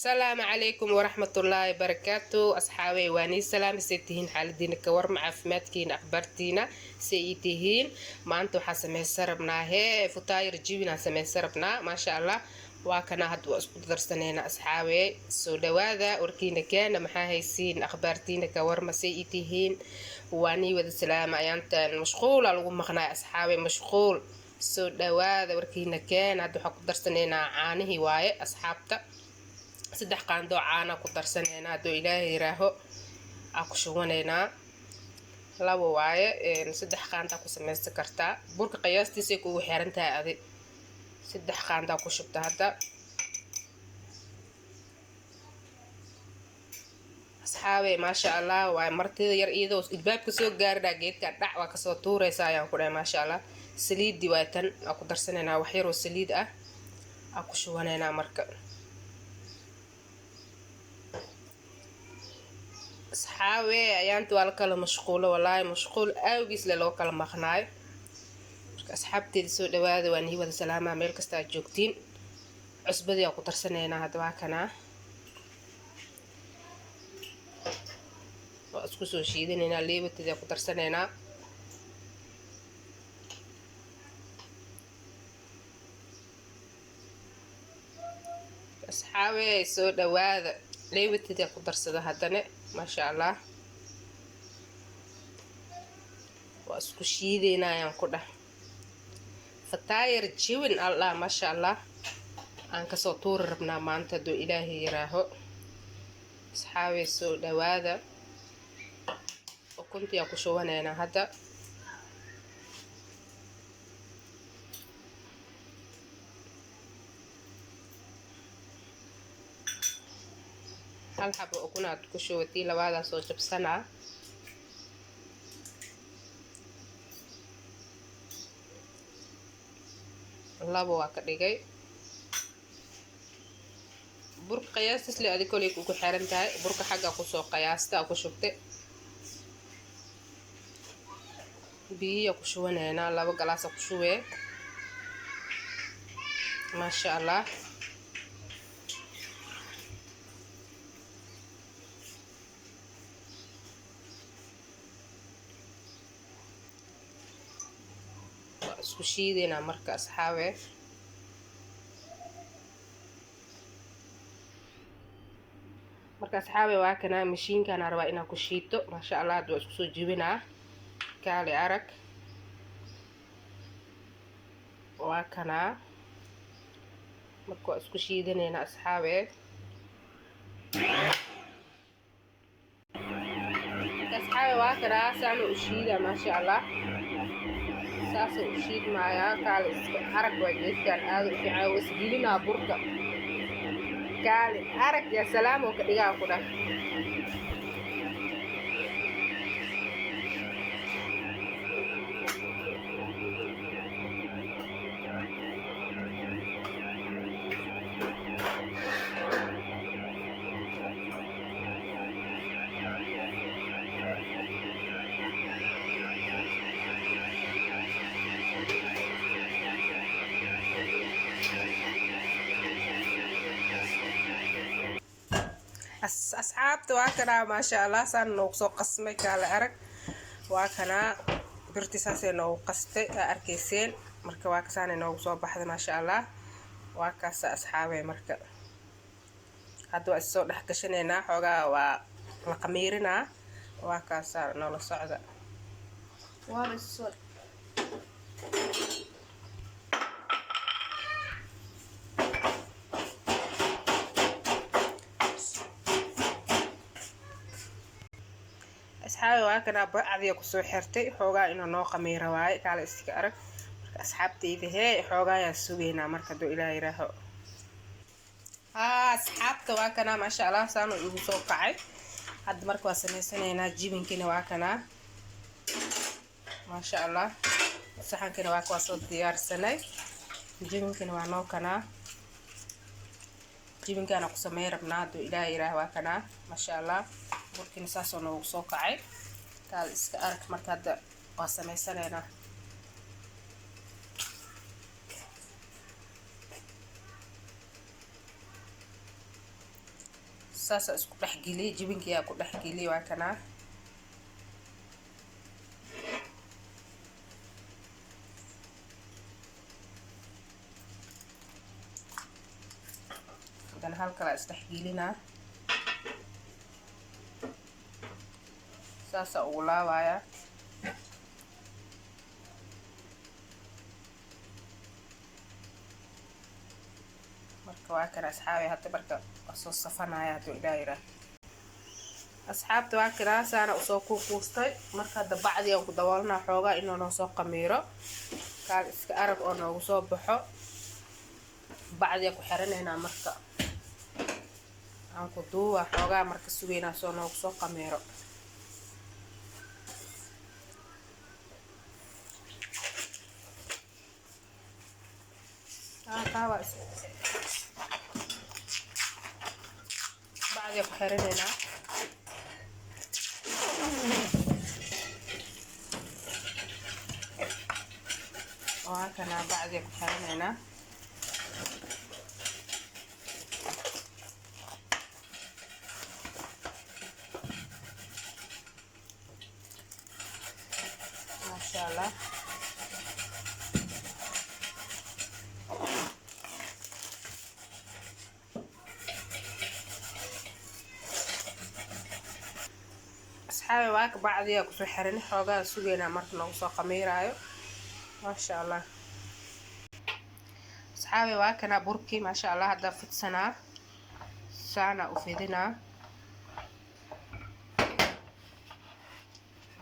السلام عليكم ورحمة الله وبركاته أصحابي واني سلام سيتهين حالدين كور مع عفماتكين أخبارتينا سيتهين ما أنتو حسمي سربنا هي فطاير جيبنا سمي سربنا ما شاء الله وكنا هدو أسكو درسنينا أصحابي سودواذا وركينا كان محاهيسين أخبارتينا كور ما سيتهين واني وذا السلام أيانتا مشغول على مخنا أصحابي مشغول سودواذا وركينا كان هدو حكو درسنينا عانيه واي أصحابتا saddex qaando caana ku darsanayna haduu ilaahay yiraaho aan ku shubaneynaa labo waaye saddex qaanda ku sameeysan kartaa burka qiyaastiisa ku xiran tahay adi saddex qaanda ku shubta hadda asxaabe ma sha Allah waa martida yar iyadoo ilbaabka soo gaarnaa geedka dhac waa ka soo tuuraysa ayaan ku dhahay ma sha Allah saliid diwaatan aan ku darsanayna wax yar oo saliid ah aan ku shubaneynaa marka أصحابي أيانتو على كلا مشغولة والله مشغول أوجيس للو كلا مخناي أصحابتي دسو دواد وانهي وذا سلامة ميل كستا جوكتين عصبدي أو قطر سنينا هدوا كنا وأسكو سو شيدين هنا اللي بتدي أو قطر سنينا أصحابي سو دواد ليه بتدي أو قطر سدا هدنا ما شاء الله واسكو شيدينا ayaan ku dhah fataayir jiwin Allah ma sha Allah aan ka soo tuur rabnaa maanta doo ilaahay yaraaho asxaabi soo dhawaada oo kunti ku shubanayna hadda hal xabo oo kunaad ku shubatay labada soo jabsana labo waa ka dhigay burka qiyaastis le adi kolay ku xiran tahay burka xagga ku soo qiyaasta ku shubtay biyo ku shubanayna labo galaas ku shubay ma sha Allah isku shiidina marka asxaabe waa kana mashiinkan arba inaan ku shiito ma sha Allah dad isku soo jibinaa kaali arag waa kana marka isku shiidanayna asxaabe waa kana saan u shiida ma sha Allah saas u shiid maaya kaali arag waa geedkan aad u fiican oo isgilina burka kaali arag ya salaam oo ka dhigaa ku dhah asxaabta waa kana ma sha Allah saan noo soo qasmay kala arag waa kana birtisaasay noo qastay arkayseen marka waa kasaan noo soo baxday ma sha Allah waa kaas asxaabay marka hadda soo dhax gashanayna xogaa waa la qamiirina waa kaas noo la socda waa soo asxaabi waa kana bacdiya ku soo xirtay xoogaa inuu noo qamiiro waay kala iska arag marka asxaabtayda xoogaa yaa sugeynaa marka doo ilaahay raaho asxaabta waa kana ma sha Allah saan ugu soo kacay hadda marka waa sameysanaynaa jibinkina waa kana ma sha Allah saxankina waa soo diyaarsanay jibinkina waa noo kana jibinkana ku sameey rabnaa doo ilaahay raaho waa kana ma sha Allah burkina saasoo noogu soo kacay kaal iska arag marka hadda waa sameysanaynaa saasa isku dhexgeliye jibinkiyaa ku dhexgeliye waa kana dan halkala isdhexgelina saasa ugu laabaya marka waa kana asxaabi hadda marka soo safanaya haduu ilaayira asxaabta waa kana saana usoo kuustay marka hadda bacdi aan ku daboolnaa xoogaa inuu noo soo qamiiro kaal iska arag oo noogu soo baxo bacdi ku xiranaynaa marka aan ku duuba xoogaa marka sugeynaa soo noogu soo qamiiro بعد يبحرين هنا وهكذا بعد يبحرين هنا ما شاء الله asxaabi waaka bacdiya kusoo xiran xoogaa sugeynaa marka noogu soo qamiiraayo maasha allah asxaabi waakana burkii maasha allah hadda fidsanaa saana u fidinaa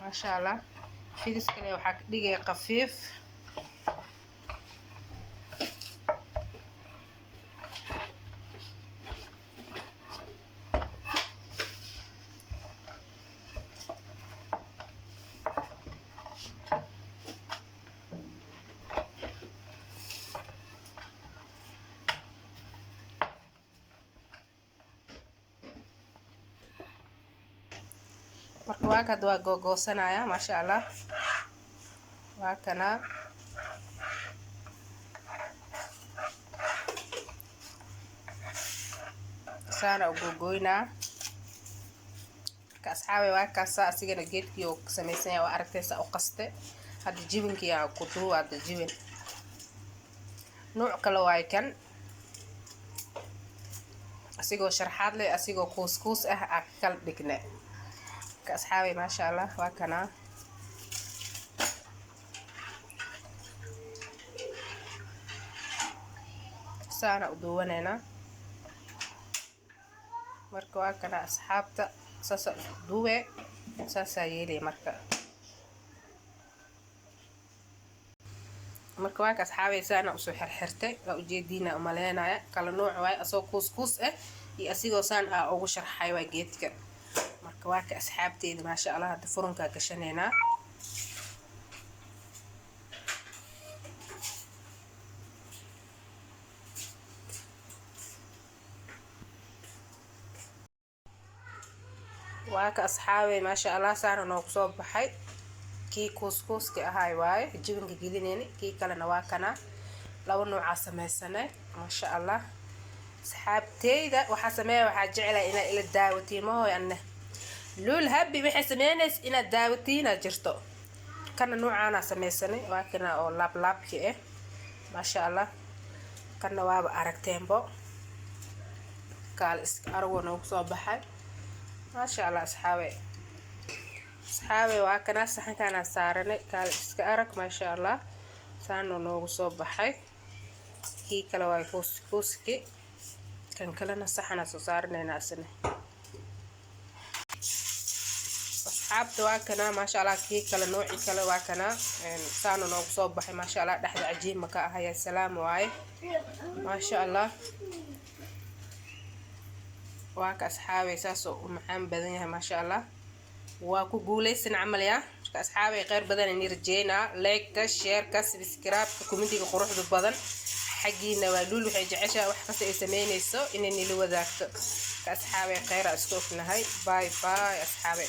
maasha allah fidis kale waxaa ka dhigaya qafiif marka waa kad waa googoosanaya maasha allah waa kana saana u googooynaa marka asxaabi waa kaasa asigana geedkii oo samaysan yahay waa aragtaysa u qaste hadda jibinkii aa ku duuba hadda jibin nuuc kale waay kan asigoo sharxaad leh asigoo kuuskuus ah aa kala dhigne asxaabi maasha allah waa kana saana u duwanayna marka waa kana asxaabta saasa duwe saasa yeelay marka waa ka asxaabi saana usoo xirxirtay waa ujeediina u maleynaya kala nooc waay asoo kuuskuus ah iyo asigoo saan ah ugu sharxay waa geedka marka waa ka asxaabteeda maasha allah hadda furunka gashaneynaa waa ka asxaabi maasha allah saana noogu soo baxay kii kuuskuuska ahay waaye jibinka gelinayna kii kalena waa kana laba nooca sameysane maasha allah asxaabteyda waxaa sameeya waxaa jeclaa inaa ila daawatiin mahooy anne luul habi waxay sameynaysa inaad daawatiina jirto kana noocaana sameysanay waa kana oo laablaabki ah maasha allah kana waaba aragteenbo kaal iska aragoo noogu soo baxay maasha allah asxaabi waa kana saxankaana saaranay kaal iska arag maasha allah saana noogu soo baxay kii kale waa kuuskuuski kan kalena saxana soo saaranayna asna asxaabta waa kana maasha allah kii kale nooci kale waa kana saana noogu soo baxay maasha allah dhexda cajiin ma ka ahaya salaam waaye maasha allah waa ka asxaabi saasoo u macaan badan yahay maasha allah waa ku guuleysan camal ya marka asxaabi khayr badan in rajeynaa like-ka share-ka subscribe-ka commentiga quruxda badan xaqiina waa luul waxay jeceshahay wax kasta ay sameynayso inay nila wadaagto ka asxaabi khayr isku ognahay bye bye asxaabi